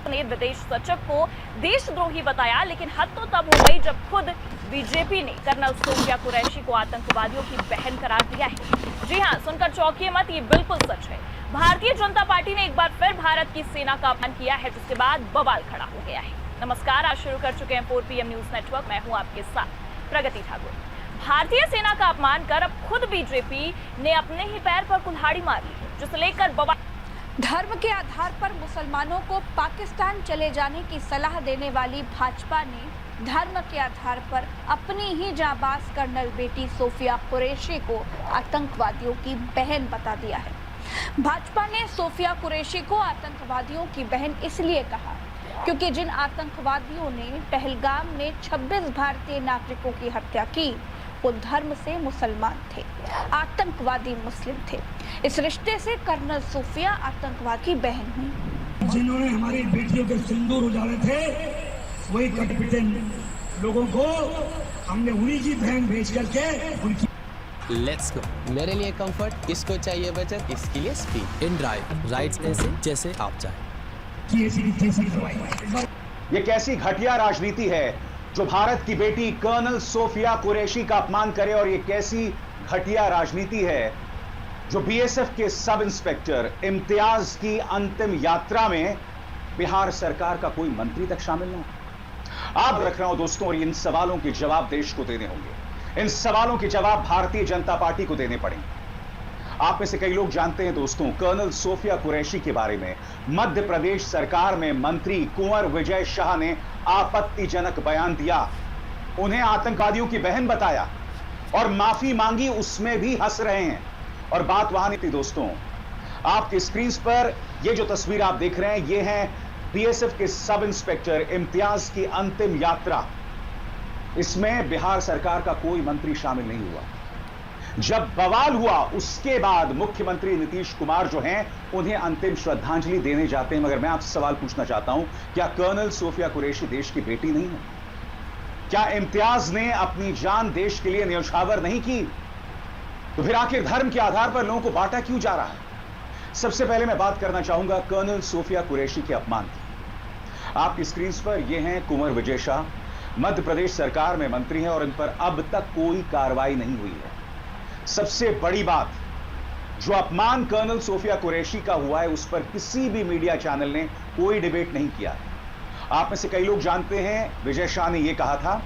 ने विदेश सचिव को देशद्रोही बताया, लेकिन हद तो तब हो गई जब खुद बीजेपी ने कर्नल सोफिया कुरैशी को आतंकवादियों की बहन करार दिया है। जी हां, सुनकर चौंकिए मत, ये बिल्कुल सच है। भारतीय जनता पार्टी ने एक बार फिर भारत की सेना का अपमान किया है, जिसके बाद बवाल खड़ा हो गया है। नमस्कार, आज शुरू कर चुके हैं 4 PM न्यूज नेटवर्क। मैं हूं आपके साथ प्रगति ठाकुर। भारतीय सेना का अपमान कर अब खुद बीजेपी ने अपने ही पैर पर कुल्हाड़ी मार ली, जिसे लेकर बवाल। धर्म के आधार पर मुसलमानों को पाकिस्तान चले जाने की सलाह देने वाली भाजपा ने धर्म के आधार पर अपनी ही जाबाज कर्नल बेटी सोफिया कुरैशी को आतंकवादियों की बहन बता दिया है। भाजपा ने सोफिया कुरैशी को आतंकवादियों की बहन इसलिए कहा क्योंकि जिन आतंकवादियों ने पहलगाम में 26 भारतीय नागरिकों की हत्या की वो धर्म से मुसलमान थे, आतंकवादी मुस्लिम थे। इस रिश्ते से कर्नल सोफिया आतंकवाद की बहन हुई। जिन्होंने हमारी बेटियों के सिंदूर उजाड़े थे, वही कटपिटे लोगों को हमने उन्हीं की बहन भेज करके उनकी। Let's go. मेरे लिए कंफर्ट, इसको चाहिए बचत, इसके लिए स्पीड। इन ड्राइव राइड्स ऐसे जैसे आप चाहें। ये कैसी घटिया राजनीति है जो भारत की बेटी कर्नल सोफिया कुरैशी का अपमान करे, और ये कैसी घटिया राजनीति है जो बीएसएफ के सब इंस्पेक्टर इम्तियाज की अंतिम यात्रा में बिहार सरकार का कोई मंत्री तक शामिल ना हो। आप रख रहा हूं दोस्तों, और इन सवालों के जवाब देश को देने होंगे। इन सवालों के जवाब भारतीय जनता पार्टी को देने पड़ेंगे। आप में से कई लोग जानते हैं दोस्तों, कर्नल सोफिया कुरैशी के बारे में मध्य प्रदेश सरकार में मंत्री कुंवर विजय शाह ने आपत्तिजनक बयान दिया, उन्हें आतंकवादियों की बहन बताया और माफी मांगी, उसमें भी हंस रहे हैं। और बात वहां नहीं थी दोस्तों। आपकी स्क्रीन पर ये जो तस्वीर आप देख रहे हैं, ये है बीएसएफ के सब इंस्पेक्टर इम्तियाज की अंतिम यात्रा। इसमें बिहार सरकार का कोई मंत्री शामिल नहीं हुआ। जब बवाल हुआ उसके बाद मुख्यमंत्री नीतीश कुमार जो हैं, उन्हें अंतिम श्रद्धांजलि देने जाते हैं। मगर मैं आपसे सवाल पूछना चाहता हूं, क्या कर्नल सोफिया कुरैशी देश की बेटी नहीं है? क्या इम्तियाज ने अपनी जान देश के लिए न्यौछावर नहीं की? तो फिर आखिर धर्म के आधार पर लोगों को बांटा क्यों जा रहा है? सबसे पहले मैं बात करना चाहूंगा कर्नल सोफिया कुरैशी के अपमान की। आपकी स्क्रीन पर यह हैं कुंवर विजय शाह, मध्य प्रदेश सरकार में मंत्री हैं और इन पर अब तक कोई कार्रवाई नहीं हुई है। सबसे बड़ी बात, जो अपमान कर्नल सोफिया कुरैशी का हुआ है, उस पर किसी भी मीडिया चैनल ने कोई डिबेट नहीं किया है। आप में से कई लोग जानते हैं, विजय शाह ने यह कहा था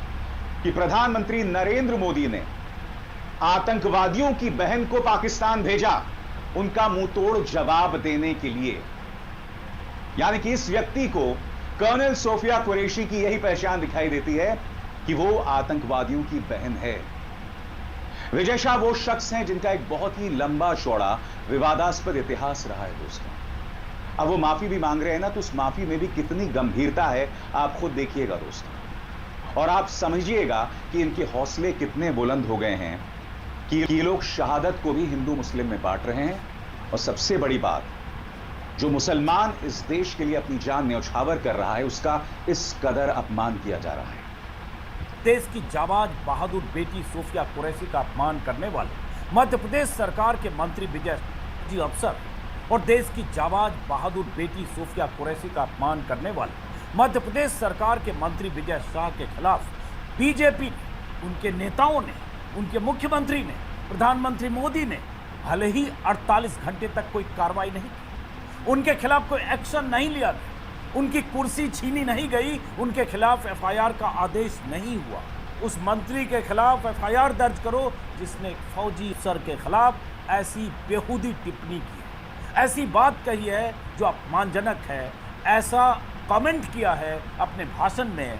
कि प्रधानमंत्री नरेंद्र मोदी ने आतंकवादियों की बहन को पाकिस्तान भेजा उनका मुंहतोड़ जवाब देने के लिए। यानी कि इस व्यक्ति को, कर्नल सोफिया कुरैशी की यही पहचान दिखाई देती है कि वो आतंकवादियों की बहन है। विजय शाह वो शख्स हैं जिनका एक बहुत ही लंबा चौड़ा विवादास्पद इतिहास रहा है दोस्तों। अब वो माफी भी मांग रहे हैं ना, तो उस माफी में भी कितनी गंभीरता है आप खुद देखिएगा दोस्तों, और आप समझिएगा कि इनके हौसले कितने बुलंद हो गए हैं कि ये लोग शहादत को भी हिंदू मुस्लिम में बांट रहे हैं। और सबसे बड़ी बात, जो मुसलमान इस देश के लिए अपनी जान न्यौछावर कर रहा है, उसका इस कदर अपमान किया जा रहा है। देश की जाबाज बहादुर बेटी सोफिया कुरैशी का अपमान करने वाले मध्य प्रदेश सरकार के मंत्री विजय जी अफसर और देश की जाबाज बहादुर बेटी सोफिया कुरैशी का अपमान करने वाले मध्य प्रदेश सरकार के मंत्री विजय शाह के खिलाफ बीजेपी, उनके नेताओं ने, उनके मुख्यमंत्री ने, प्रधानमंत्री मोदी ने भले ही 48 घंटे तक कोई कार्रवाई नहीं की, उनके खिलाफ कोई एक्शन नहीं लिया गया, उनकी कुर्सी छीनी नहीं गई, उनके खिलाफ एफआईआर का आदेश नहीं हुआ। उस मंत्री के खिलाफ एफआईआर दर्ज करो जिसने फौजी अफसर के खिलाफ ऐसी बेहूदी टिप्पणी की है, ऐसी बात कही है जो अपमानजनक है, ऐसा कमेंट किया है अपने भाषण में,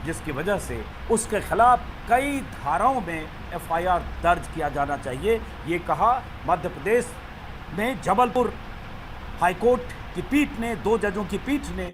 जिसकी वजह से उसके खिलाफ कई धाराओं में एफआईआर दर्ज किया जाना चाहिए। ये कहा मध्य प्रदेश में जबलपुर हाईकोर्ट की पीठ ने, 2 जजों की पीठ ने